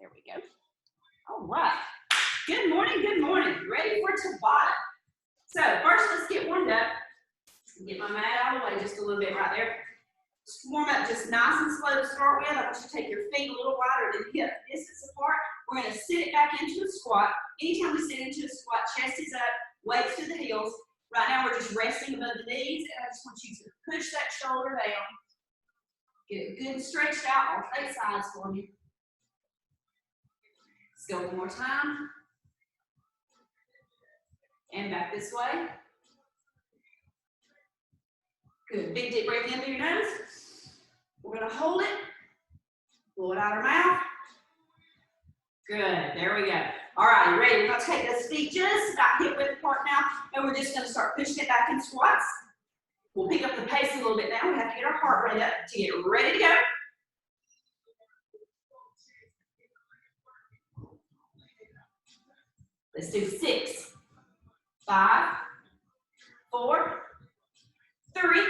There we go. All right. Good morning, good morning. Ready for Tabata. So first, let's get warmed up. Get my mat out of the way just a little bit right there. Just warm up just nice and slow to start with. I want you to take your feet a little wider than hip distance apart. We're going to sit it back into a squat. Anytime we sit into a squat, chest is up, weights to the heels. Right now, we're just resting above the knees, and I just want you to push that shoulder down. Get it good and stretched out. Alternate sides for me. Let's go one more time. And back this way. Good. Big deep breath in through your nose. We're going to hold it. Blow it out our mouth. Good. There we go. All right, you ready? We're going to take those feet just about hip width apart now, and we're just going to start pushing it back in squats. We'll pick up the pace a little bit now. We have to get our heart rate up to get ready to go. Let's do 6, 5, 4, 3,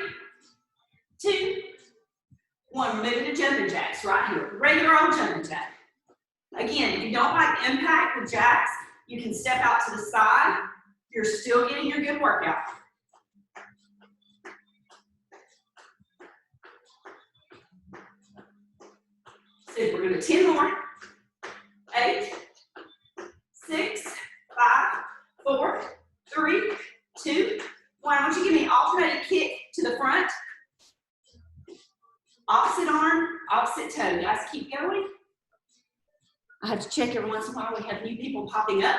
2, 1. We're moving to jumping jacks right here. Regular old jumping jack. Again, if you don't like impact with jacks, you can step out to the side. You're still getting your good workout. So we're going to do 10 more. 8, 6, 5, 4, 3, 2, 1. I want you to give me an alternating kick to the front. Opposite arm, opposite toe. Guys, keep going. I have to check every once in a while. We have new people popping up.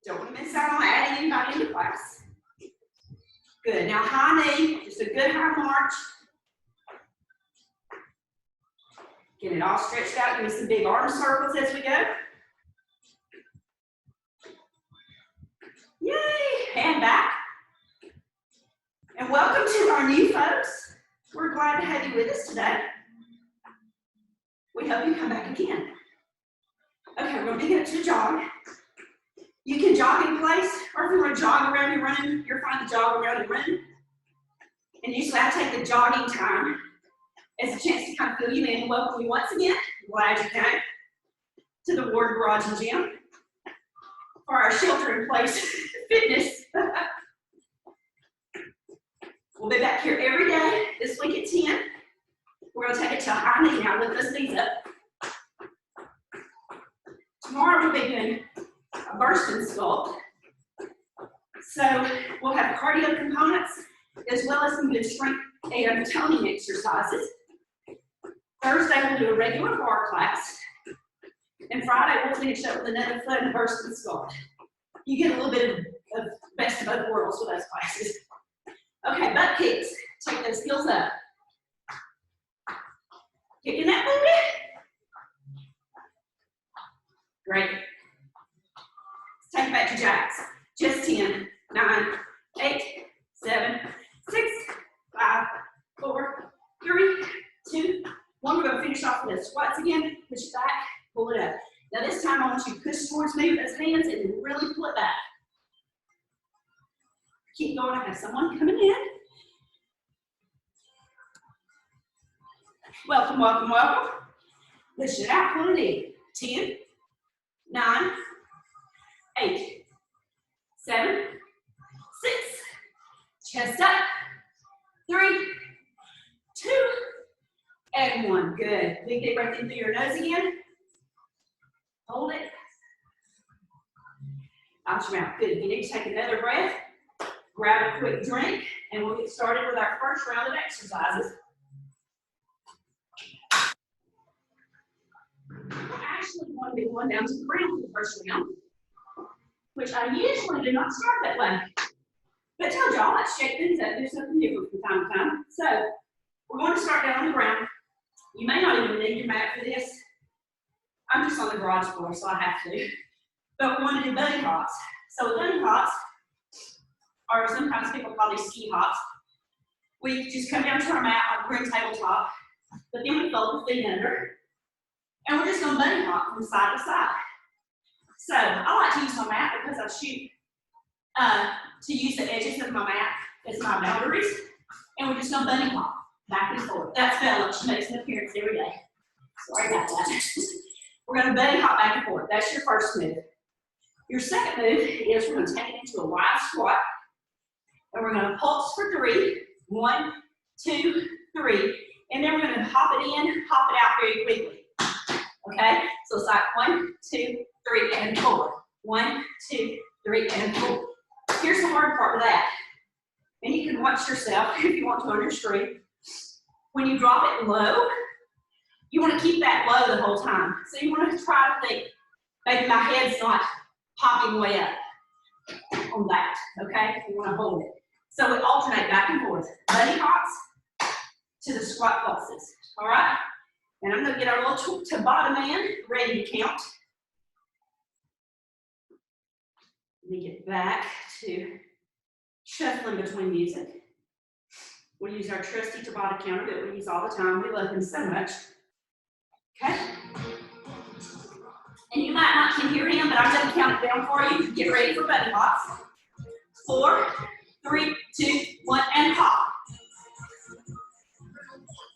Don't want to miss out on adding anybody into class. Good. Now high knee, just a good high march. Get it all stretched out. Give me some big arm circles as we go. Yay! Hand back. And welcome to our new folks. We're glad to have you with us today. We hope you come back again. Okay, we're going to begin it to jog. You can jog in place, or if you want to jog around your room, you're fine to jog around your room. And usually I take the jogging time as a chance to kind of fill you in and welcome you once again. Glad you came to the Ward Garage and Gym for our shelter-in-place fitness. We'll be back here every day this week at 10. We're going to take it to a high knee now. Lift those knees up. Tomorrow we'll be doing a burst and sculpt. So we'll have cardio components as well as some good strength and toning exercises. Thursday we'll do a regular bar class. And Friday we'll finish up with another foot and burst and sculpt. You get a little bit of best of both worlds with those classes. Okay, butt kicks. Take those heels up. Kicking that booty. Great. Let's take it back to jacks. Just 10, 9, 8, 7, 6, 5, 4, 3, 2, 1. We're going to finish off with the squats again. Push it back, pull it up. Now this time I want you to push towards me with those hands and really pull it back. Keep going. I have someone coming in. Welcome, welcome, welcome. Push it out, pull it in. 10, 9, 8, 7, 6, chest up, 3, 2, and 1. Good. Big deep breath in through your nose again. Hold it. Out your mouth. Good. If you need to take another breath, grab a quick drink, and we'll get started with our first round of exercises. I actually want to be going down to the ground for the first round, which I usually do not start that way. But I told y'all, let's shake things up, do something different from time to time. So we're going to start down on the ground. You may not even need your mat for this. I'm just on the garage floor, so I have to. But we want to do bunny hops. So bunny hops, or sometimes people call these ski hops. We just come down to our mat on the green tabletop, but then we fold the feet under. And we're just going to bunny hop from side to side. So I like to use my mat because I shoot to use the edges of my mat as my boundaries. And we're just going to bunny hop back and forth. That's Bella. She makes an appearance every day. Sorry about that. We're going to belly hop back and forth. That's your first move. Your second move is we're going to take it into a wide squat. And we're going to pulse for 3. 1, 2, 3. And then we're going to hop it in, hop it out very quickly. Okay? So it's like 1, 2, 3, and 4. 1, 2, 3, and 4. Here's the hard part of that. And you can watch yourself if you want to on your screen. When you drop it low, you want to keep that low the whole time. So you want to try to think, maybe my head's not popping way up on that, okay? You want to hold it. So we alternate back and forth. Bunny hops to the squat pulses, all right? And I'm going to get our little Tabata man ready to count. Let me get back to shuffling between music. We'll use our trusty Tabata counter that we use all the time. We love him so much. Okay? And you might not can hear him, but I'm going to count it down for you. Get ready for bunny hops. 4, 3, 2, 1, and hop.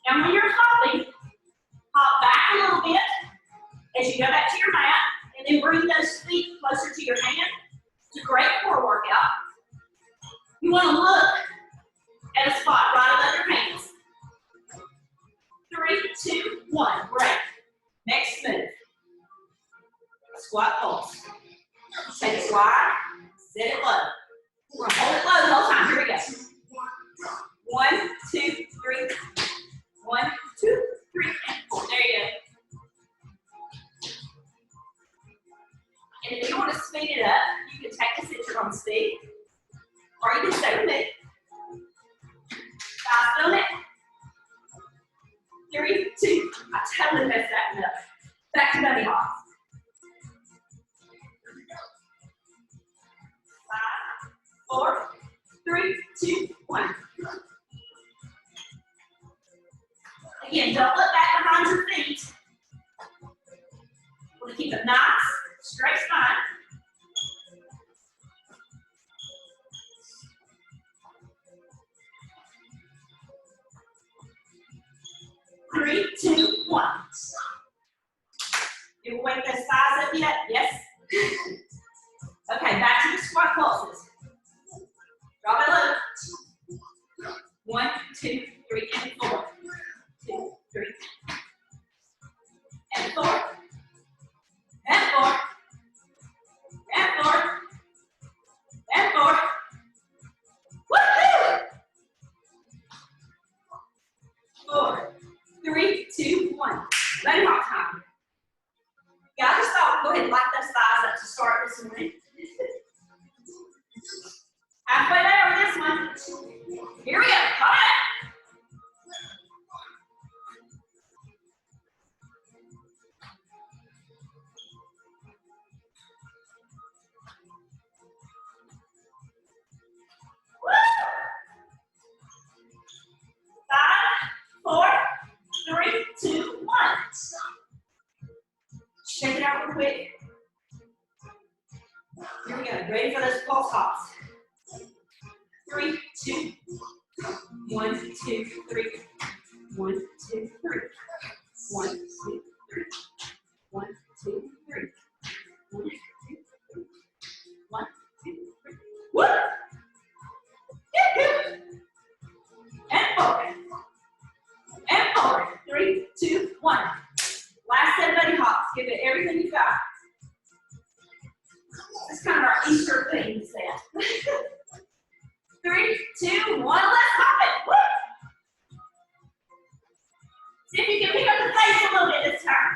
And when you're hopping, hop back a little bit as you go back to your mat, and then bring those feet closer to your hand. It's a great core workout. You want to look at a spot right above your hands. 3, 2, 1. Great. Next move. Squat pulse. Take it wide, set it low. We're going to hold it low the whole time. Here we go. 1, 2, 3. 1, 2, 3, and 4. There you go. And if you want to speed it up, you can take this at your own speed. Or you can stay with me. 5 on it. 3, 2. I totally messed that one up. Back to bunny hops. 5, 4, 3, 2, 1. Again, don't look back behind your feet. We're going to keep a nice, straight spine. Three, 2, 1. You will wake those thighs up yet? Yes? Okay, back to the squat pulses. Drop it low. 1, 2, 3, and 4. 2, 3. And 4. And 4. And 4. And 4. Woohoo! 4, 3, 2, 1. Bunny hop time. Yeah, I just thought we'd go ahead and light those thighs up to start this morning. Halfway there on this one. Here we go. Come on. Woo! 5, 4, 3, 2, 1. Shake it out real quick. Here we go. Ready for those pulse hops. 3, 2, 1, 2, 3. 1, 2, 3. 1, 2, 3. 1, 2, 3. 1, 2, 3. 1, 2, 3. Woo! And forward. And forward. 3, 2, 1. Last set of bunny hops. Give it everything you got. This is kind of our Easter theme set. 3, 2, 1. Let's hop it. Woo! See if you can pick up the pace a little bit this time.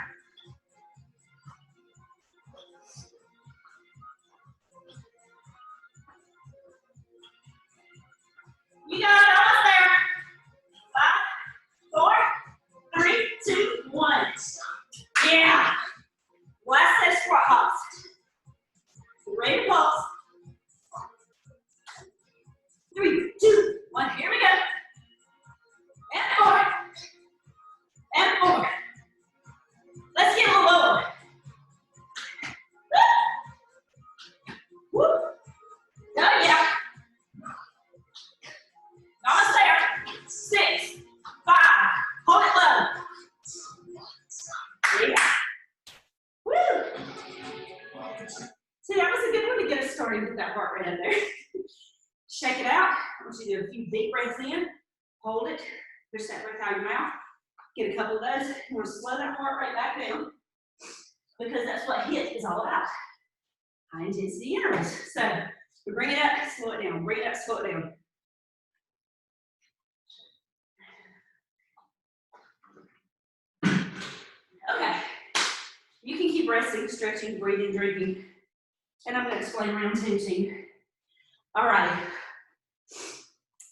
You got it. Almost there. 5, 4, 3, 2, 1. Yeah. Last set of squat hops. Ready to pulse. 3, 2, 1. Here we go. And forward. And forward. Let's get a little lower. Woo. Woo. Go, yeah. Almost there. 6, 5. Hold it low. starting to get that heart rate up there. Shake it out. I want you to do a few deep breaths in. Hold it. Push that breath out of your mouth. Get a couple of those. You want to slow that heart rate back down because that's what HIIT is all about. High intensity intervals. So we bring it up, slow it down. Bring it up, slow it down. Okay. You can keep resting, stretching, breathing, drinking. And I'm going to explain round 2 to you. All right.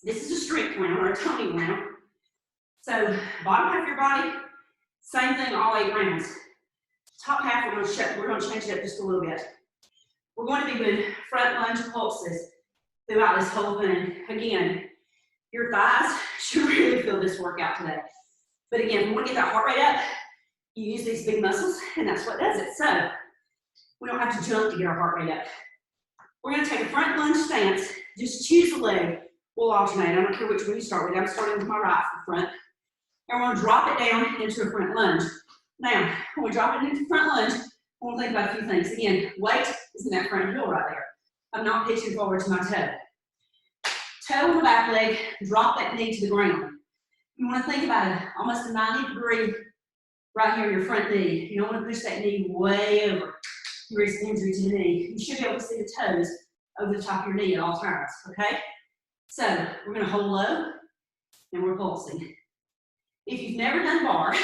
This is a strength round or a toning round. So bottom half of your body, same thing all 8 rounds. Top half, we're going to change it up just a little bit. We're going to be doing front lunge pulses throughout this whole thing. Again, your thighs should really feel this workout today. But again, we want to get that heart rate up. You use these big muscles, and that's what does it. So we don't have to jump to get our heart rate up. We're going to take a front lunge stance. Just choose a leg. We'll alternate. I don't care which one you start with. I'm starting with my right for front. And we're going to drop it down into a front lunge. Now, when we drop it into front lunge, I want to think about a few things. Again, weight is in that front heel right there. I'm not pitching forward to my toe. Toe on the back leg, drop that knee to the ground. You want to think about it, almost a 90-degree right here in your front knee. You don't want to push that knee way over. You risk injury to the knee. You should be able to see the toes over the top of your knee at all times, okay? So we're going to hold low, and we're pulsing. If you've never done bar,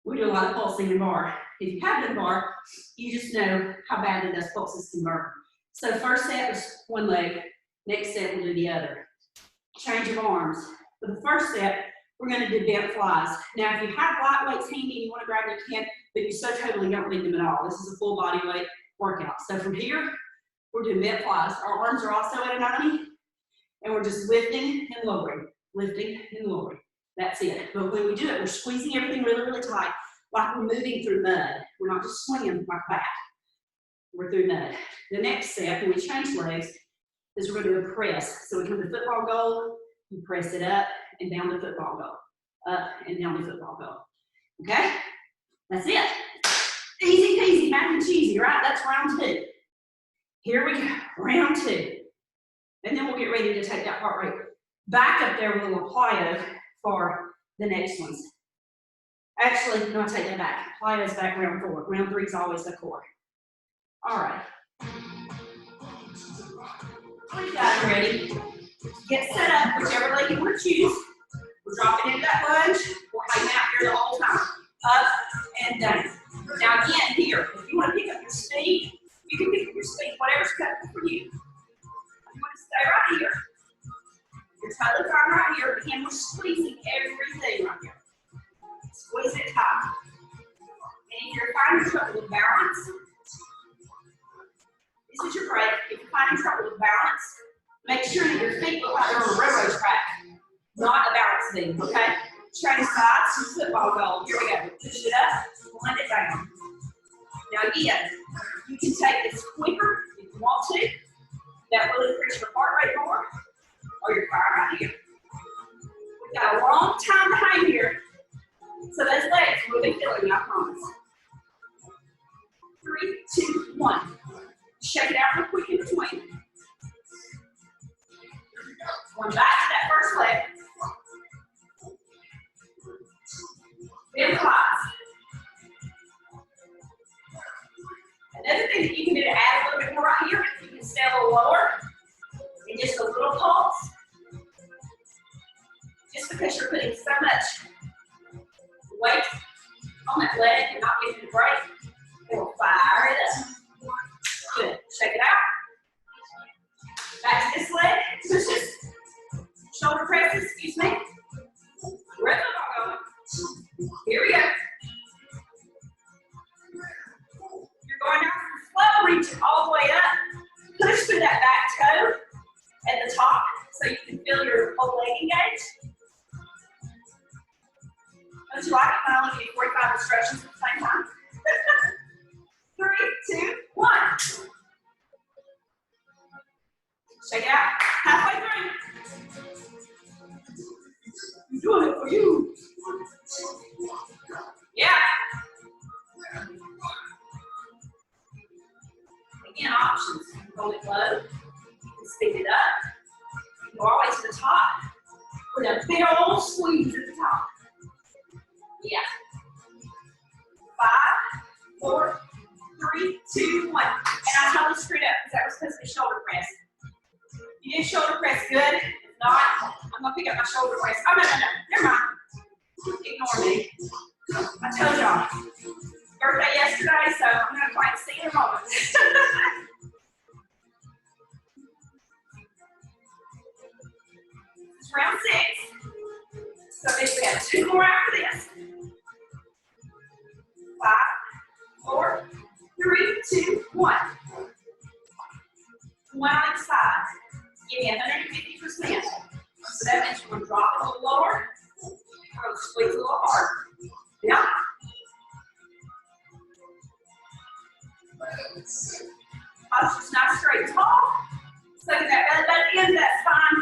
we do a lot of pulsing in bar. If you have done bar, you just know how badly those pulses can burn. So first set was one leg, next set we'll do the other. Change of arms. For the first set, we're going to do bent flies. Now, if you have light weights handy and you want to grab them, you can, but you so totally don't need them at all. This is a full body weight workout. So from here, we're doing bent flies. Our arms are also at a 90, and we're just lifting and lowering, lifting and lowering. That's it. But when we do it, we're squeezing everything really, really tight, like we're moving through mud. We're not just swinging like that. We're through mud. The next step, when we change legs, is we're going to do a press. So we come to football goal, you press it up and down the football goal. Up and down the football goal. Okay? That's it. Easy peasy, mac and cheesy, right? That's round 2. Here we go, round 2. And then we'll get ready to take that heart rate back up there with a little plyo for the next ones. Actually, no, I take that back. Plyo's back round 4. Round 3 is always the core. All right. We've got it ready. Get set up, whichever leg you want to choose. We're dropping into that lunge. We're hanging out here the whole time. Up and down. Now again, here, if you want to pick up your speed, you can pick up your speed, whatever's comfortable for you. You want to stay right here. You're totally fine right here. Again, we're squeezing everything right here. Squeeze it tight. And if you're finding trouble with balance, this is your break. If you're finding trouble with balance, make sure that your feet look like they're on a railroad track, not a balance beam, okay? Train sides to football goal. Here we go. Push it up, blend it down. Now again, you can take this quicker if you want to. That will increase your heart rate more, or your fire right here. We've got a long time to hang here, so those legs will be feeling you, I promise. 3, 2, 1. Shake it out real quick in between. One back to that first leg. Bend flies. Another thing that you can do to add a little bit more right here, you can stay a little lower and just a little pulse. Just because you're putting so much weight on that leg and not giving it a break, it will fire it up. Good. Shake it out. Back to this leg. Pushes. Shoulder presses, excuse me. Rhythm going. Here we go. You're going down slow, reaching all the way up. Push through that back toe at the top so you can feel your whole leg engaged. Don't you like it when I only give you 45 instructions at the same time? 3, 2, 1. Shake it out. Halfway through. I'm doing it for you. Yeah. Again, options. Hold it low. Speed it up. Go all the way to the top with a big old squeeze at the top. Yeah. 5, 4, 3, 2, 1. And I totally screwed up because that was supposed to be shoulder press. You did shoulder press good. If not, I'm going to pick up my shoulder press. Oh, no, no, no. Never mind. Ignore me. I told y'all. Birthday yesterday, so I'm going to try to see you in a moment. It's round 6. So we have 2 more after this. 5, 4, 3, 2, 1. 1 on each side. Give me 150%. So that means you're going to drop it a little lower. You're going to squeeze a little harder. Yeah. Posture's nice, straight, tall. So that end of that spine.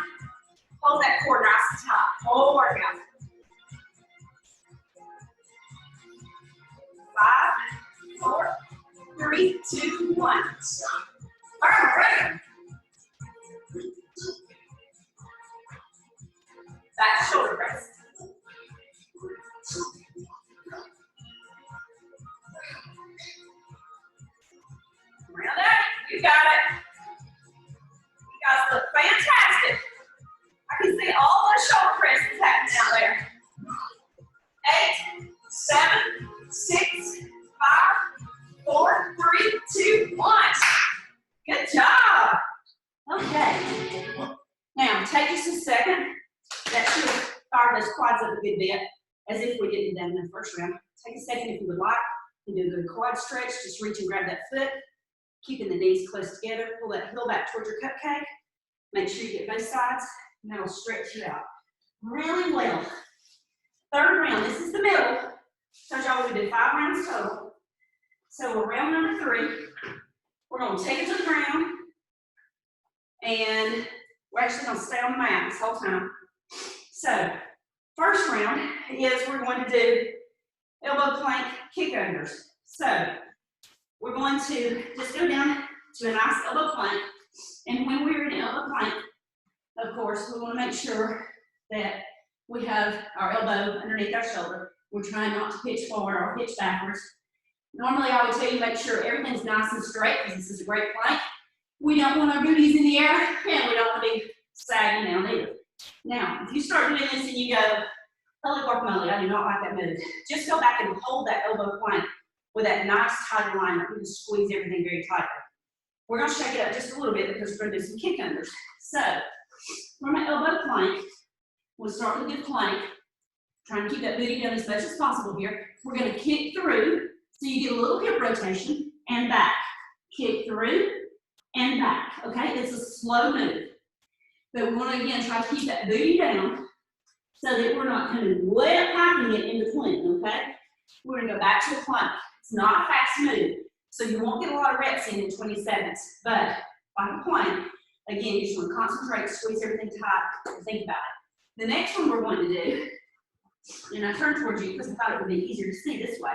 Hold that core nice and tight. Oh, work out. 5, 4, 3, 2, 1. All right. Back shoulder press. Around that. You got it. You guys look fantastic. I can see all the shoulder presses happening out there. 8, 7, 6, 5, 4, 3, 2, 1. Good job. Okay. Now, take just a second. That should have fired those quads up a good bit, as if we didn't do that in the first round. Take a second if you would like. You can do a good quad stretch. Just reach and grab that foot, keeping the knees close together. Pull that heel back towards your cupcake. Make sure you get both sides, and that'll stretch you out really well. Third round, this is the middle. So y'all, we did 5 rounds total. So we're round number 3. We're going to take it to the ground, and we're actually going to stay on the mat this whole time. So, first round is we're going to do elbow plank kick unders. So, we're going to just go down to a nice elbow plank. And when we're in elbow plank, of course, we want to make sure that we have our elbow underneath our shoulder. We're trying not to pitch forward or pitch backwards. Normally, I would tell you make sure everything's nice and straight because this is a great plank. We don't want our booties in the air, and we don't want to be sagging down either. Now, if you start doing this and you go, holy guacamole, I do not like that move. Just go back and hold that elbow plank with that nice tight alignment. We just squeeze everything very tightly. We're going to shake it up just a little bit because we're going to do some kick unders. So, from an elbow plank, we'll start with a good plank. Trying to keep that booty down as much as possible here. We're going to kick through, so you get a little hip rotation, and back. Kick through, and back. Okay, it's a slow move. But we want to, again, try to keep that booty down so that we're not kind of way up packing it in between, okay? We're going to go back to the plank. It's not a fast move, so you won't get a lot of reps in 20 seconds. But like a plank, again, you just want to concentrate, squeeze everything tight, and think about it. The next one we're going to do, and I turn towards you because I thought it would be easier to see this way.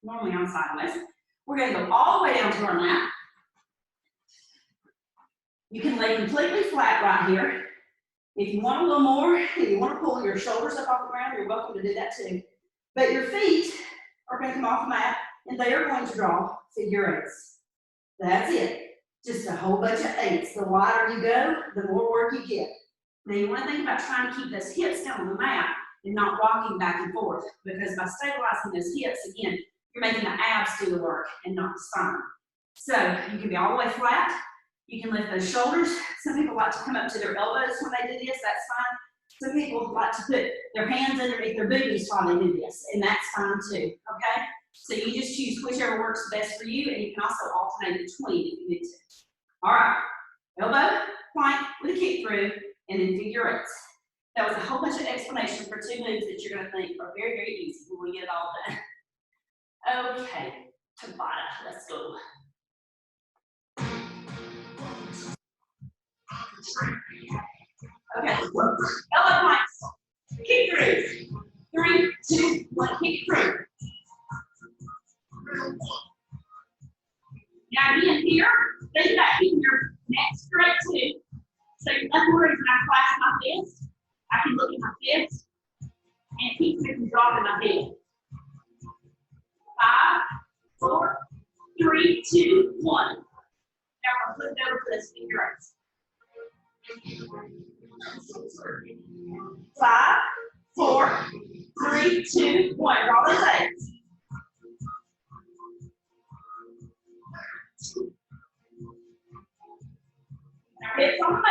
Normally I'm sideways. We're going to go all the way down to our mat. You can lay completely flat right here. If you want a little more, if you want to pull your shoulders up off the ground, you're welcome to do that too. But your feet are going to come off the mat, and they are going to draw figure 8s. That's it. Just a whole bunch of 8s. The wider you go, the more work you get. Now you want to think about trying to keep those hips down on the mat and not rocking back and forth, because by stabilizing those hips, again, you're making the abs do the work and not the spine. So you can be all the way flat. You can lift those shoulders. Some people like to come up to their elbows when they do this, that's fine. Some people like to put their hands underneath their booties while they do this, and that's fine too, okay? So you just choose whichever works best for you, and you can also alternate between if you need to. All right, elbow, plank with a kick through, and then figure 8s. That was a whole bunch of explanation for 2 moves that you're gonna think are very, very easy when we get it all done. Okay, Tabata, let's go. Okay, elbow planks, kick through. 3, 2, 1, kick through. Now again here, think about keeping your Next, straight two. So in other words, when I clasp my fist, I can look at my fist and it keeps me from dropping my head. 5, 4, 3, 2, 1. Now I'm going to flip it over to the finger eights. 5, 4, 3, 2, 1. Draw those eights. Now hips on the mat.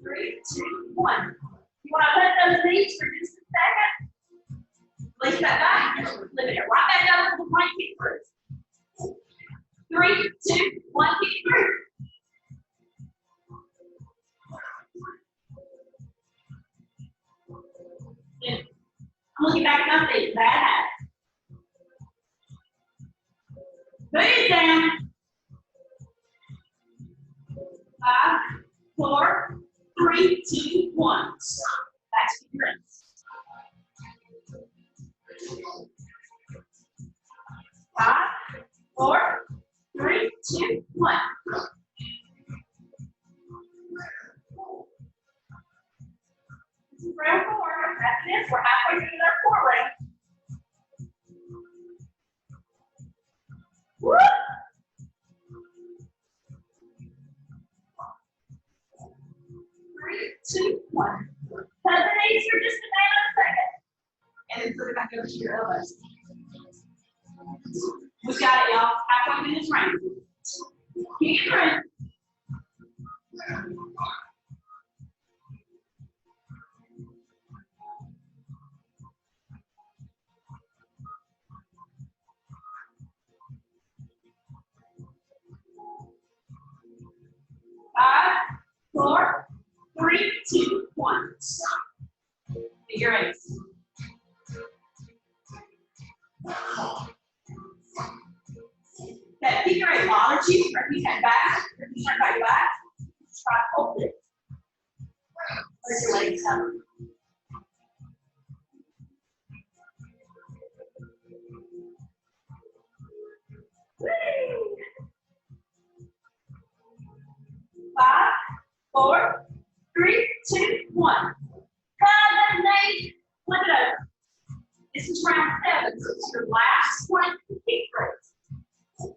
Three, two, one. You want to let those knees for just a second? Place that back. Flip it right back up to the right kick through. 3, 2, 1, kick through. Good. I'm looking back at my feet. Bad habit. Move down. 5, 4, 3, 2, 1. Back to your rest. 5, 4, 3, 2, 1. This is round 4. That's it. We're halfway through our 4 round. Woo! 3, 2, 1. Cut the knees for just a second. And then put it back over to your elbows. We got it, y'all. Halfway through this round. Keep it through. 5, 4, 3, 2, 1. Figure eights. That figure eight bothers you, or if you head back, or if you turn back, try to hold it. Let your legs up. Whee! 5, 4, 3, 2, 1. Cut the knee, flip it over. This is round 7, so it's your last one to kick through.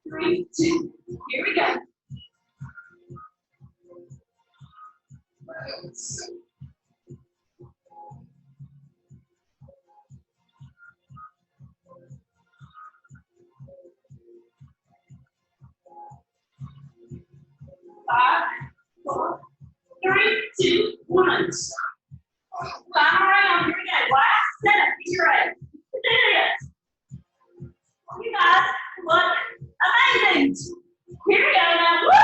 3, 2, here we go. Five, 4, 3, 2, 1. Final round, here we go. Last set, figure eight. Do this. You guys look amazing. Here we go now. Woo!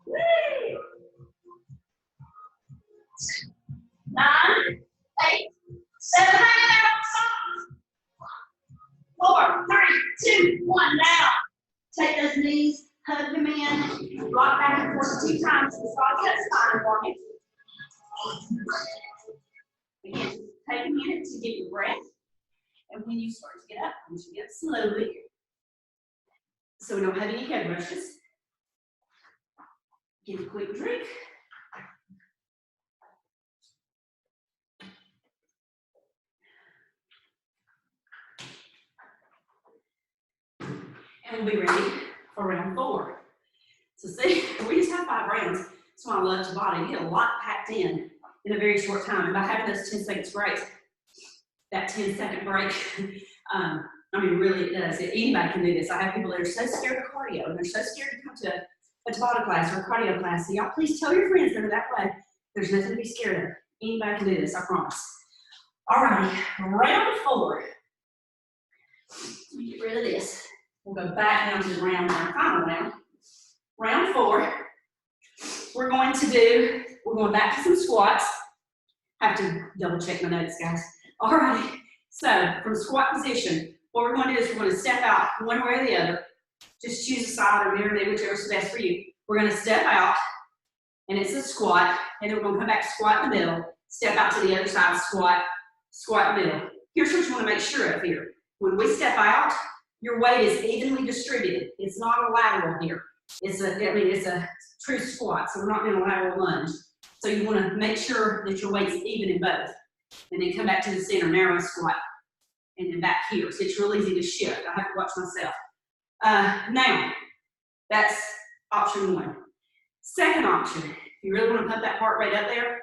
Whee! 9, 8, 7, hang in there on the socks. 4, 3, 2, 1, now. Take those knees, hug them in, rock back and forth 2 times, massage that spine for me. Again, take a minute to get your breath, and when you start to get up, I want you to get up slowly, so we don't have any head rushes. Get a quick drink. And we'll be ready for round 4. So see, we just have 5 rounds. That's why I love Tabata. You get a lot packed in a very short time. And by having those 10 seconds breaks, that 10-second break, I mean, really it does. Anybody can do this. I have people that are so scared of cardio, and they're so scared to come to a Tabata class or a cardio class. So y'all please tell your friends that are that way. There's nothing to be scared of. Anybody can do this, I promise. All righty, round 4. Let me get rid of this. We'll go back down to the round, our final round. Round 4, we're going back to some squats. I have to double check my notes, guys. All right, so from squat position, what we're going to do is we're going to step out one way or the other. Just choose a side or mirror, maybe whichever's best for you. We're gonna step out, and it's a squat, and then we're gonna come back, squat in the middle, step out to the other side, squat, squat middle. Here's what you wanna make sure of here. When we step out, your weight is evenly distributed. It's not a lateral here. It's a true squat, so we're not doing a lateral lunge. So you wanna make sure that your weight's even in both. And then come back to the center, narrow squat, and then back here. So it's real easy to shift. I have to watch myself. Now, that's option one. Second option, if you really want to put that heart rate up there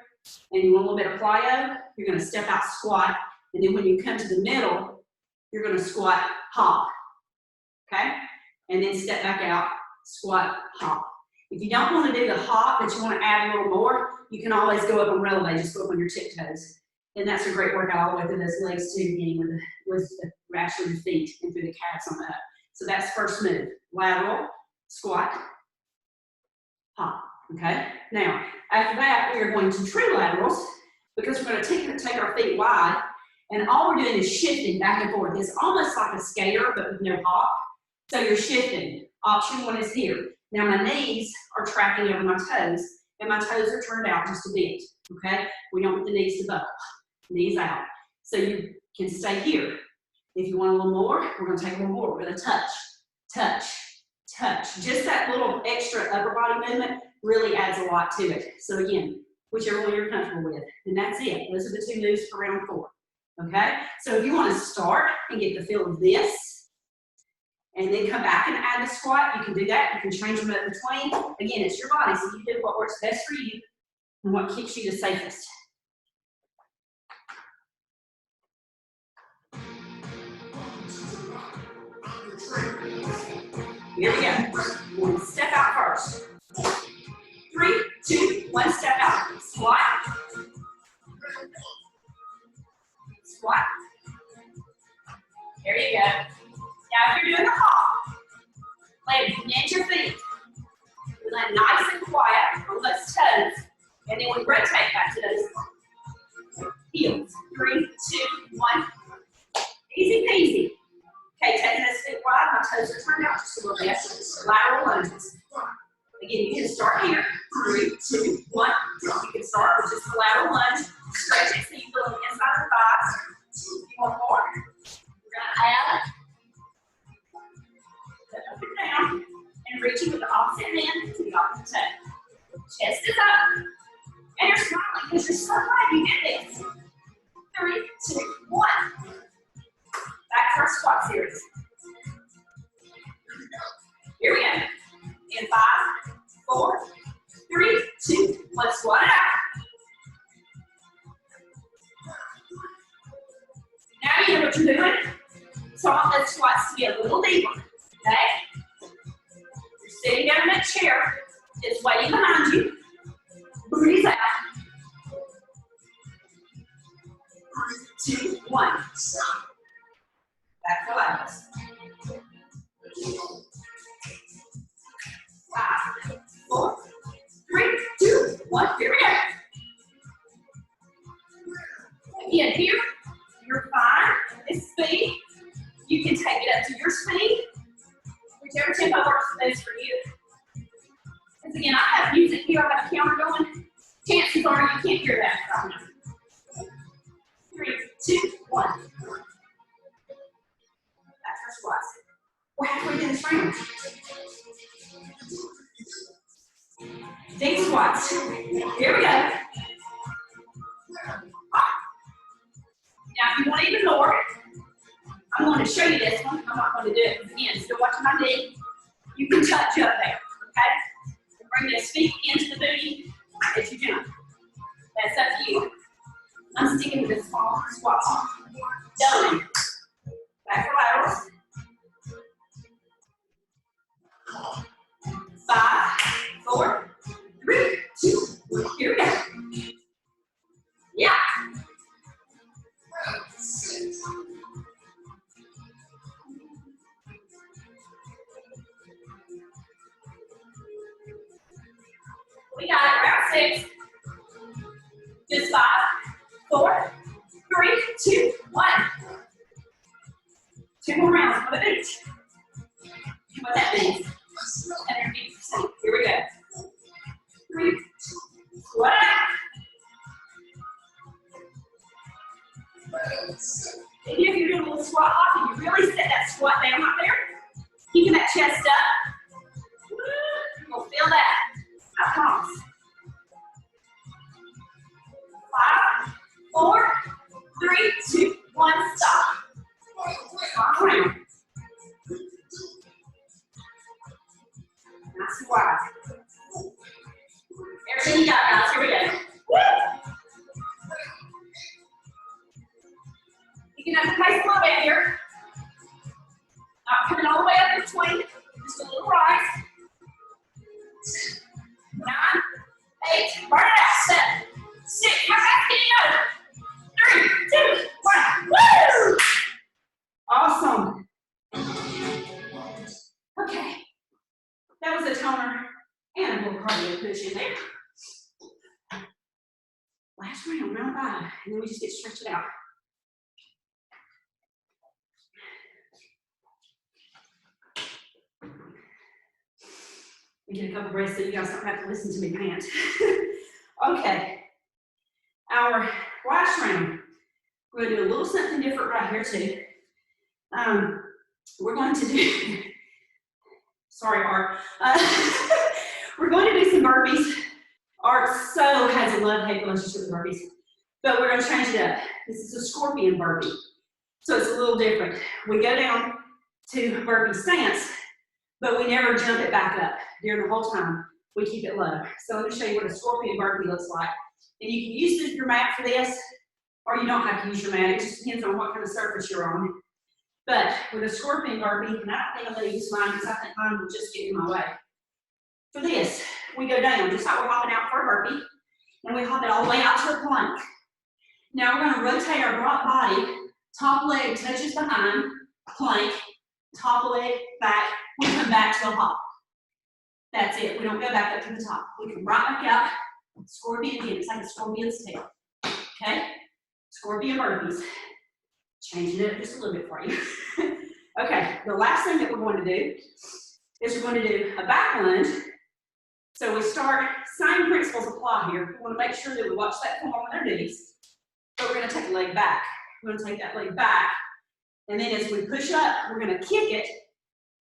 and you want a little bit of plyo, you're going to step out, squat, and then when you come to the middle, you're going to squat, hop. Okay? And then step back out, squat, hop. If you don't want to do the hop, but you want to add a little more, you can always go up and releve, just go up on your tiptoes. And that's a great workout all the way through those legs too, again, with actually the feet and through the calves on the up. So that's first move, lateral, squat, hop, okay? Now, after that, we are going to true laterals because we're going to take our feet wide, and all we're doing is shifting back and forth. It's almost like a skater, but with no hop. So you're shifting. Option one is here. Now my knees are tracking over my toes, and my toes are turned out just a bit, okay? We don't want the knees to buckle. Knees out. So you can stay here. If you want a little more, we're going to take a little more. We're going to touch, touch, touch. Just that little extra upper body movement really adds a lot to it. So again, whichever one you're comfortable with. And that's it. Those are the two moves for round 4. Okay? So if you want to start and get the feel of this, and then come back and add the squat, you can do that. You can change them up between. Again, it's your body, so you do what works best for you and what keeps you the safest. Here we go. Step out first. 3, 2, 1, step out. Squat. Squat. There you go. Now if you're doing the hop, plant your feet. We land nice and quiet on those toes. And then we rotate back to those heels. 3, 2, 1. Easy peasy. Okay, taking this foot wide, my toes are turned out just a little bit. Lateral lunges. Again, you can start here. 3, 2, 1. You can start with just a lateral lunge. Stretch it so you feel the inside of the thighs. You want more? We're going to add up and down and reaching with the opposite hand to the opposite toe. Chest is up. And you're smiling because you're so glad you did this. 3, 2, 1. Back to our squat series. Here we go. In 5, 4, 3, 2, 1. Squat it out. Now you know what you're doing. So I want those squats to be a little deeper. Okay? You're sitting down in that chair. It's waiting behind you. Booty's out. 3, 2, 1. Back to laterals. 5, 4, 3, 2, 1. Here we go. Again, here, you're fine at this speed. You can take it up to your speed, whichever tempo works best for you. Because again, I have music here, I have a counter going. Chances are you can't hear that right now. 3, 2, 1. That's our squats. We're halfway through this round. Deep squats. Here we go. Now, if you want even more, I'm going to show you this one. I'm not going to do it again. Still watching my knee. You can touch up there, okay? And bring those feet into the booty as you jump. That's up to you. I'm sticking to this small squat. Done. Back to laterals. 5, 4, 3, 2, 1. Here we go. Yeah. We got it. Round 6. Just 5, 4, 3, 2, 1. 2 more rounds. One of each. what that means. 150%. Here we go. 3, squat out. And if you're doing a little squat hop and you really set that squat down out there, keeping that chest up, you'll feel that. I promise. 5, 4, 3, 2, 1, stop. Walk around. Nice and wide. Everything you got, guys. Here we go. Woo! You can have to pace a little bit here. Not coming all the way up in between. Just a little rise. 9, 8, burn it out. 7, 6, how fast can you go? 3, 2, 1. Woo! Awesome. Okay. That was a toner and a little cardio push in there. Last round, round 5, and then we just get stretched out. We get a couple breaths so you guys don't have to listen to me pant. Okay. Our last round, we're going to do a little something different right here too. We're going to do, sorry Art, we're going to do some burpees. Art so has a love-hate relationship with burpees, but we're going to change it up. This is a scorpion burpee, so it's a little different. We go down to burpee stance, but we never jump it back up during the whole time. We keep it low. So let me show you what a scorpion burpee looks like. And you can use your mat for this, or you don't have to use your mat. It just depends on what kind of surface you're on. But with a scorpion burpee, and I don't think I'm going to use mine because I think mine will just get in my way. For this, we go down just like we're hopping out for a burpee, and we hop it all the way out to a plank. Now we're going to rotate our body. Top leg touches behind, plank, top leg back. We come back to a hop. That's it. We don't go back up to the top. We come right back out. Scorpion again. It's like a scorpion's tail. Okay? Scorpion burpees. Changing it up just a little bit for you. Okay, the last thing that we're going to do is we're going to do a back lunge. So we start, same principles apply here. We want to make sure that we watch that form on our knees. But we're going to take the leg back. We're going to take that leg back. And then as we push up, we're going to kick it,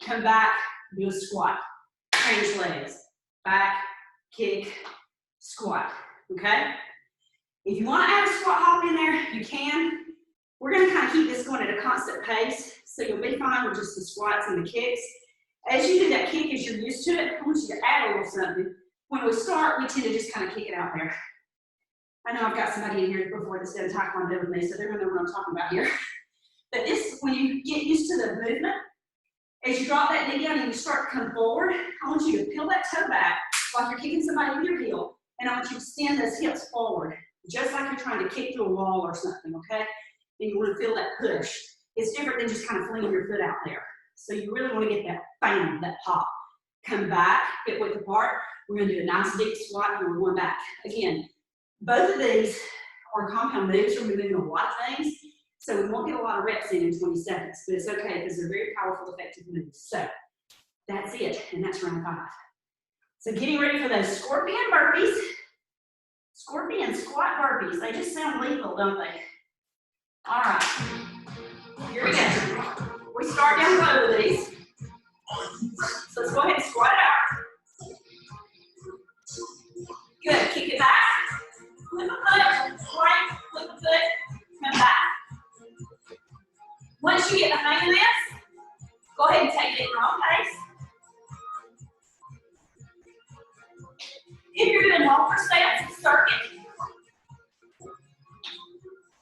come back, do a squat. Change legs. Back, kick, squat. Okay? If you want to add a squat hop in there, you can. We're going to kind of keep this going at a constant pace, so you'll be fine with just the squats and the kicks. As you do that kick, as you're used to it, I want you to add a little something. When we start, we tend to just kind of kick it out there. I know I've got somebody in here before that's done taekwondo with me, so they're going to know what I'm talking about here. But this, when you get used to the movement, as you drop that knee down and you start to come forward, I want you to peel that toe back like you're kicking somebody with your heel, and I want you to extend those hips forward, just like you're trying to kick through a wall or something, okay? And you want to feel that push. It's different than just kind of flinging your foot out there. So you really want to get that bam, that pop. Come back, hip width apart. We're going to do a nice deep squat and we're going back. Again, both of these are compound moves. We're moving a lot of things. So we won't get a lot of reps in 20 seconds, but it's okay because they're very powerful, effective moves. So that's it, and that's round 5. So getting ready for those scorpion burpees. Scorpion squat burpees. They just sound lethal, don't they? All right, here we go. We start down low with these. So let's go ahead and squat it out. Good, kick it back. Flip a foot, right, flip a foot, come back. Once you get the hang of this, go ahead and take it at your own pace. If you're doing longer steps, circuit.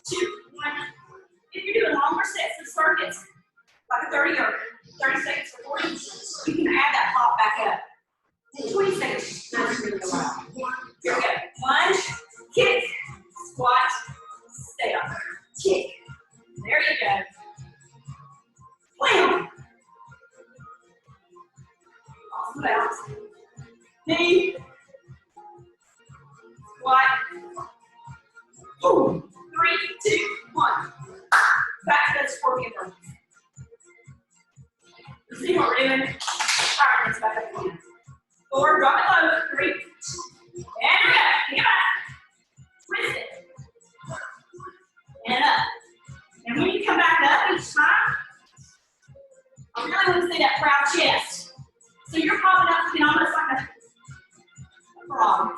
2, 1. If you're doing longer sets of circuits, like a 30 or 30 seconds or 40, you can add that pop back up. 20 seconds, that's really loud. Here we go. Lunge, kick, squat, stay up. Kick. There you go. Wham! Awesome bounce. Knee. Squat. Boom. 3, 2, 1. Back to that scorpion burpee. See what we're doing? right, let's back up again. 4, drop it low. 3, and we go. Kick it back. Twist it. And up. And when you come back up each time, I really want to see that proud chest. So you're popping up looking almost like a frog.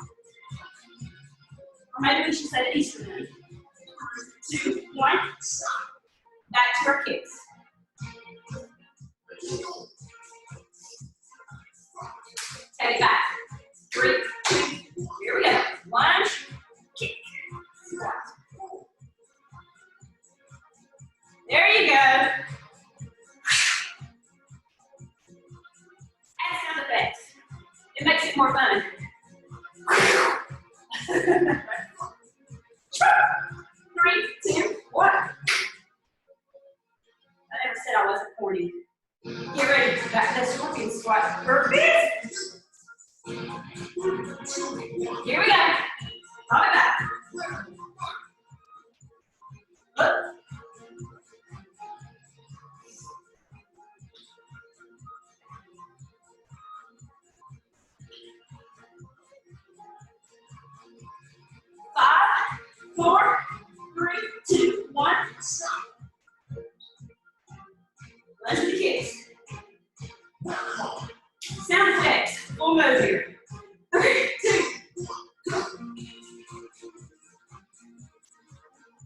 Or maybe we should say the Easter bunny. 2, 1. Back to our kicks. Take it back. 3, 2, here we go. Lunge, kick, squat. There you go. Add sound effects. It makes it more fun. 3, 2, 1. I never said I wasn't corny. Get ready to back that scorpion squat. Perfect. Here we go. Pop it back. Up. Five, 4, 3, 2, 1. Stop. Lunge to the kicks. Sound effects. Full mode here. 3, 2.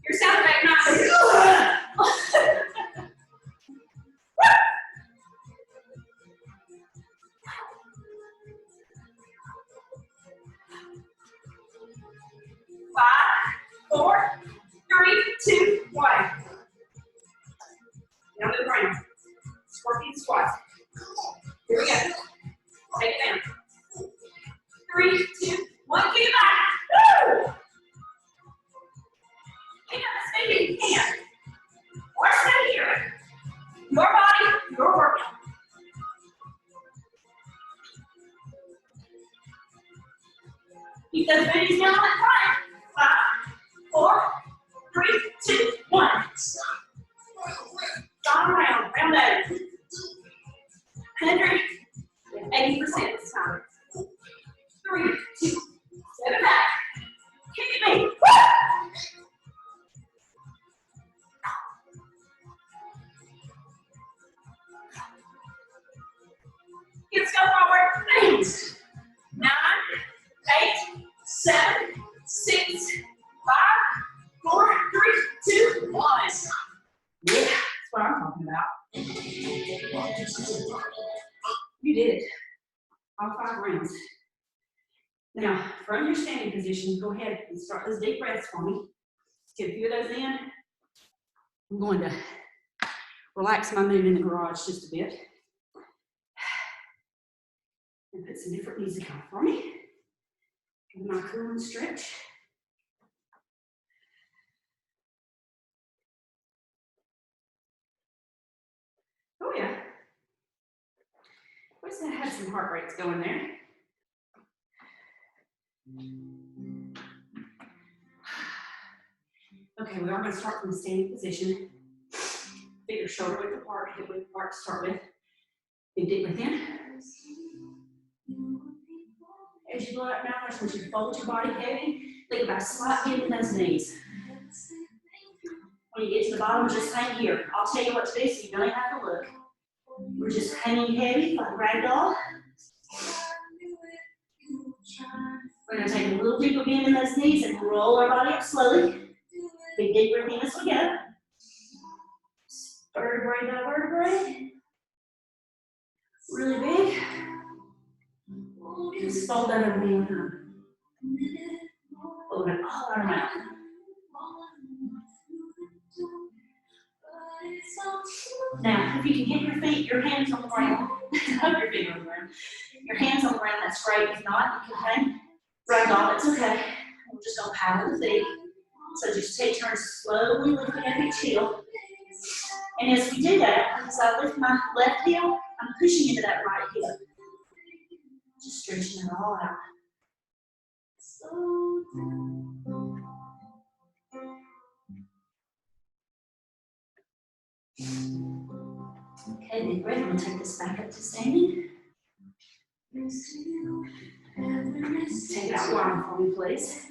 Your sound effect not. 5, 4, 3, 2, 1. Down to the ground. Scorpion squats. Here we go. Take it down. 3, 2, 1. Kick it back. Woo! Pick up the speed if you can. Or stay here. Your body, your workout. Keep those booties down on that front. 5, 4, 3, 2, 1. Stop around, round over. 180% this time. 3, 2, 7 back. Kick me. Woo! Let's go forward. 8, 9, 8, 7, 6, 5, 4, 3, 2, 1. Yeah, that's what I'm talking about. You did it. All 5 rounds. Now, from your standing position, go ahead and start those deep breaths for me. Get a few of those in. I'm going to relax my mood in the garage just a bit. And put some different music on for me. Give my cool and stretch. Oh yeah. What's that? Had some heart rates going there. Okay, we are going to start from the standing position. Get your shoulder width apart, hip width apart to start with. Big deep breath in. As you blow out now, I just want you to fold your body heavy. Think about a slight bend in those knees. When you get to the bottom, just hang here. I'll tell you what to do so you don't even have to look. We're just hanging heavy like a rag doll. We're going to take a little deeper bend in those knees and roll our body up slowly. Big deep breath in as we go. Vertebrae by vertebrae. Really big. Just fold that over the other. Fold it all out of our mouth. Now, if you can get your feet, your hands on the ground. Hope your feet on the ground. Your hands on the ground, that's great. If not, you can hang ragdoll, that's okay. We're just going to paddle the feet. So just take turns slowly lifting up each heel. And as we do that, as I lift my left heel, I'm pushing into that right heel. Just stretching it all out. Okay, big breath. We'll take this back up to standing. Take it out wide for me, please.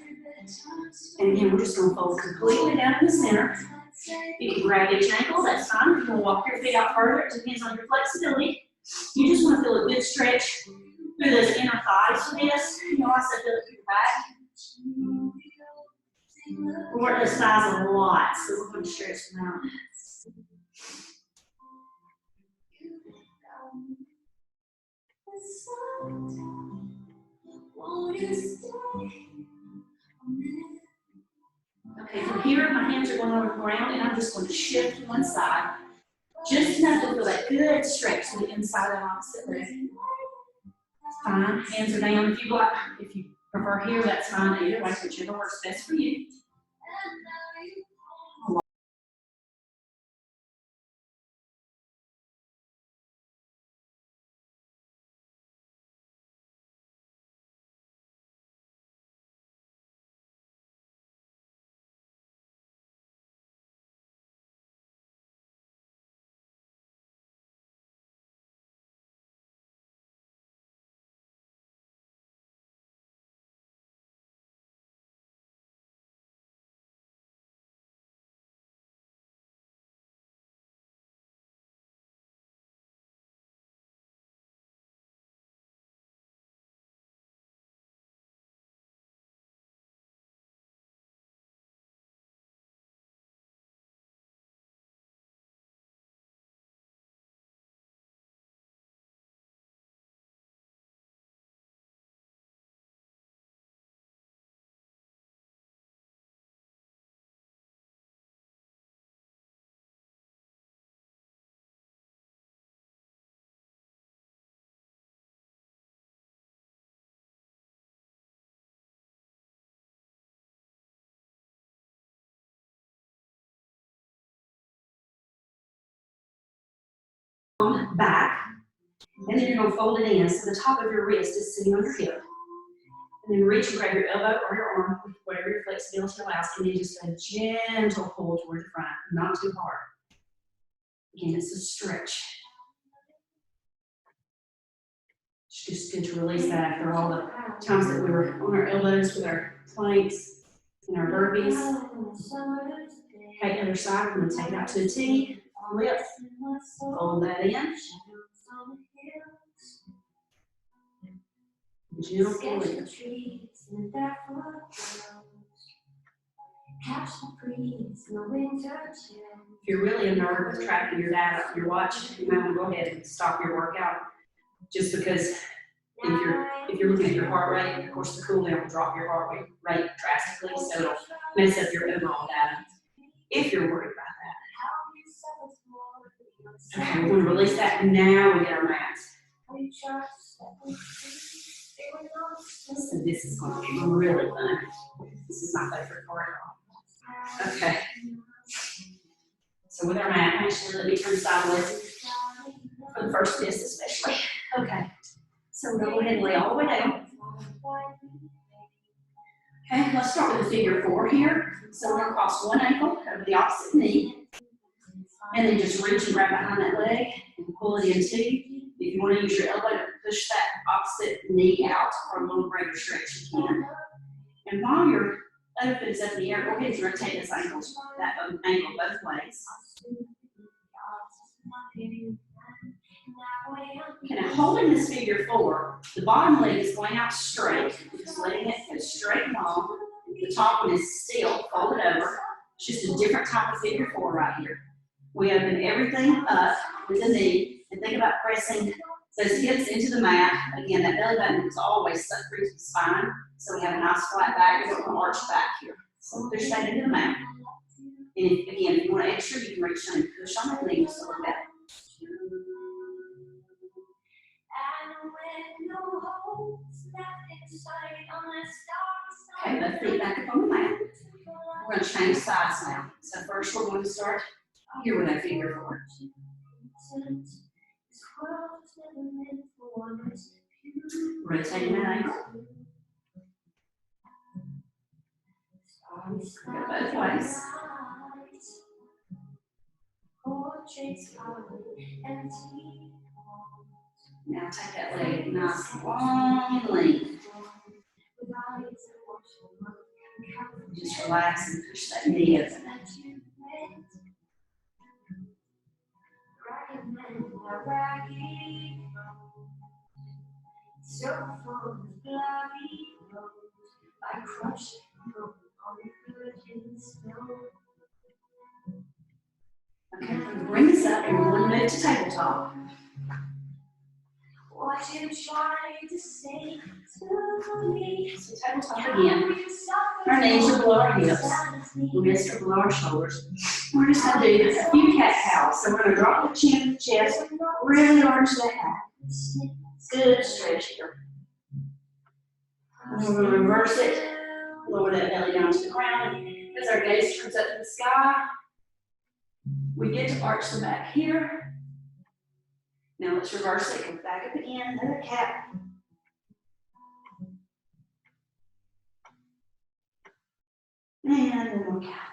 And again, we're just going to fold completely down in the center. You can grab each ankle, that's fine. If you want to walk your feet out further, it depends on your flexibility. You just want to feel a good stretch through those inner thighs for this. You also feel it through the back. We work those thighs a lot, so we're going to stretch them out. Okay, from here, my hands are going over the ground, and I'm just going to shift to one side. Just enough to feel that good stretch to the inside of the opposite leg. Fine, hands are down. If you prefer here, that's fine. Either way, whichever works best for you. Back, and then you're going to fold it in so the top of your wrist is sitting on your hip. And then reach and grab your elbow or your arm, whatever your flexibility allows, and then just a gentle pull toward the front, not too hard. Again, it's a stretch. It's just good to release that after all the times that we were on our elbows with our planks and our burpees. Okay, other side, we're going to take it out to a T, lift, fold that in. Gentle pull in. If you're really a nerd with tracking your data on your watch, you might want to go ahead and stop your workout. Just because if you're looking at your heart rate, of course the cool down will drop your heart rate drastically, so it'll mess up your overall data. If you're worried about that. Okay, we're going to release that. Now we get our mats. So this is going to be really fun. This is my favorite part. Okay. So with our mat, actually let me turn sideways for the first twist especially. Okay. So we'll go ahead and lay all the way down. Okay, let's start with the figure 4 here. So we're going to cross one ankle over the opposite knee. And then just reach and grab behind that leg and pull it in too. If you want to use your elbow to push that opposite knee out for a little greater stretch, you can. And while your other foot is up in the air, go ahead and rotate this ankle both ways. Okay, now holding this figure 4, the bottom leg is going out straight, just letting it go straight and long. The top one is still folded over. It's just a different type of figure 4 right here. We open everything up with the knee and think about pressing those hips into the mat. Again, that belly button is always stuck through to the spine, so we have a nice flat back. We don't want to arch back here. So push that into the mat. And again, if you want extra, you can reach down and push on that knee just a little bit. Okay, left feet back up on the mat. We're going to change sides now. So first we're going to start here with that figure 4. Rotating that ankle. Go both ways. Now take that leg nice, long length. Just relax and push that knee open. Okay, bring this up and we're going to move to tabletop. What you trying to say to me? So tabletop again. Our knees are below our hips. Wrists are below our shoulders. We're just going to do a few cat cows. So we're going to drop the chin to the chest, really arch that back. Good stretch here. And then we're going to reverse it. Lower that belly down to the ground. As our gaze turns up to the sky, we get to arch the back here. Now let's reverse it. Come back up again. Another cat. And one more cat.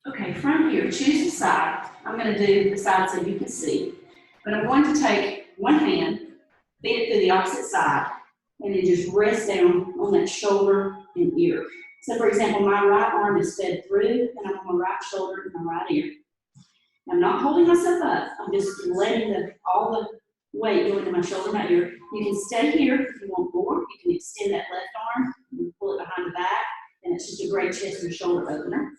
Okay, from here, choose the side. I'm going to do the side so you can see. But I'm going to take one hand, feed it through the opposite side, and then just rest down on that shoulder and ear. So for example, my right arm is fed through, and I'm on my right shoulder and my right ear. I'm not holding myself up. I'm just letting all the weight go into my shoulder and my ear. You can stay here if you want more. You can extend that left arm and pull it behind the back, and it's just a great chest and shoulder opener.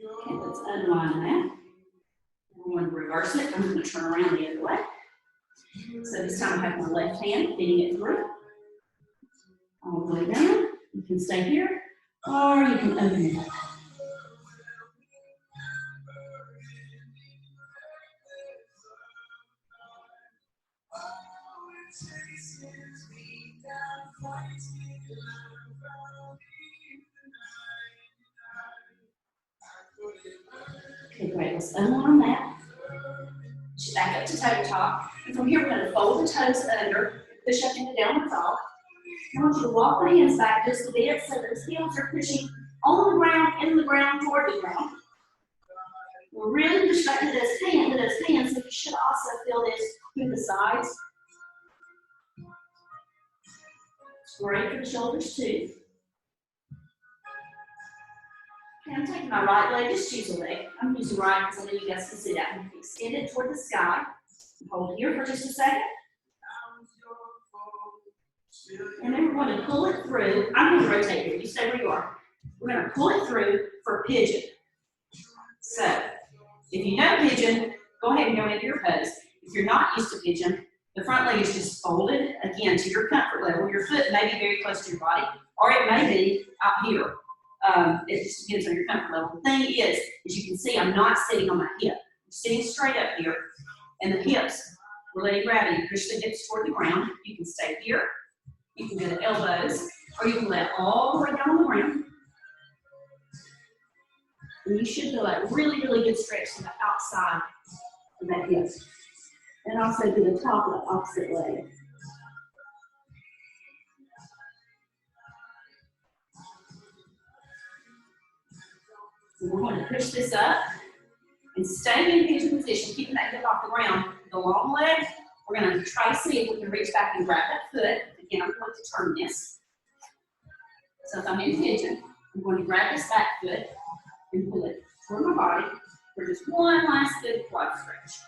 Okay, let's unwind that. I'm going to reverse it. I'm going to turn around the other way. So this time I have my left hand feeding it through. All the way down. You can stay here, or you can open it up. Okay, great. Let's unwind that. Back up to tabletop. And from here, we're going to fold the toes under, push up into downward dog. I want you to walk the hands back just a bit so those heels are pushing on the ground, in the ground, toward the ground. We're really pushing back to those hands, so you should also feel this through the sides. It's great for the shoulders too. Okay, I'm taking my right leg, just choose a leg. I'm using right because I know you guys can see that. Extend it toward the sky. Hold here for just a second. And then we're going to pull it through. I'm going to rotate here. You stay where you are. We're going to pull it through for pigeon. So, if you know pigeon, go ahead and go into your pose. If you're not used to pigeon, the front leg is just folded, again, to your comfort level. Your foot may be very close to your body, or it may be out here. It just depends on your comfort level. The thing is you can see I'm not sitting on my hip. I'm sitting straight up here, and the hips, we're letting gravity push the hips toward the ground. You can stay here. You can go to elbows, or you can let all the way down on the ground. And you should feel that really, really good stretch to the outside of that hip. And also to the top of the opposite leg. So we're going to push this up and stay in pigeon position, keeping that hip off the ground. The long leg, we're going to try to see if we can reach back and grab that foot. Again, I'm going to turn this. So if I'm in pigeon, I'm going to grab this back foot and pull it toward my body for just one last good quad stretch.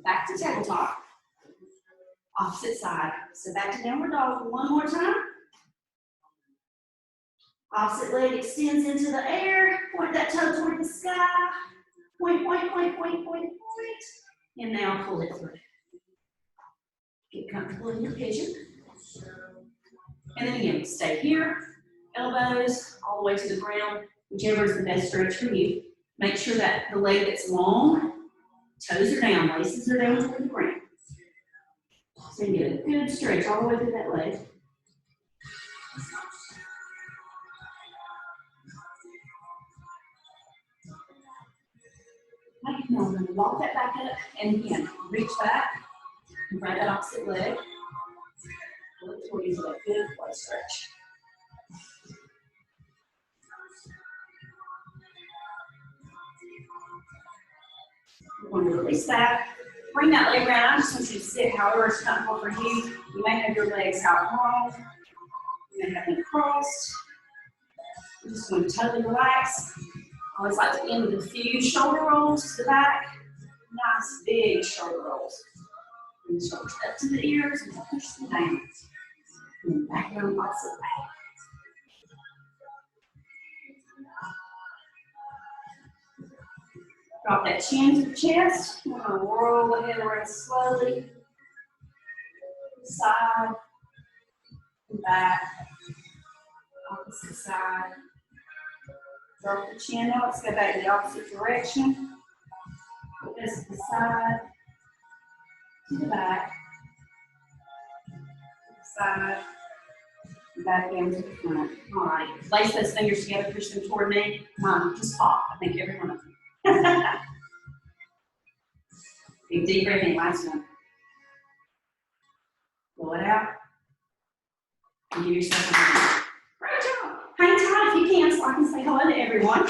Back to tabletop. Opposite side. So back to downward dog one more time. Opposite leg extends into the air. Point that toe toward the sky. Point, point, point, point, point, point. And now pull it through. Get comfortable in your pigeon. And then again, stay here. Elbows all the way to the ground. Whichever is the best stretch for you. Make sure that the leg that's long, toes are down, laces are down toward the ground. So you get a good stretch all the way through that leg. Okay, now I'm going to walk that back up and again, reach back and grab that opposite leg. Look toward you for that good quad stretch. We're going to release that. Bring that leg around. I just want you to sit however it's comfortable for you. You may have your legs out long. You may have them crossed. You're just going to totally relax. I always like to end with a few shoulder rolls to the back. Nice big shoulder rolls. Bring the shoulders up to the ears and push them down. And then back down the opposite way. Drop that chin to the chest. We're going to roll the head around slowly. Side, and back, opposite side. Drop the chin out. Let's go back to the opposite direction. This to the side, to the back, to the side, back down to the front. All right. Lace those fingers together, push them toward me. Just pop. I think every one of them. Big deep breath in, last one. Blow it out. And give yourself a breath. Great job. Hang tight if you can so I can say hello to everyone.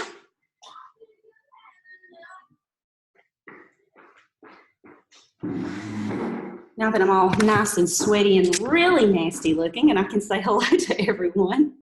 Now that I'm all nice and sweaty and really nasty looking and I can say hello to everyone.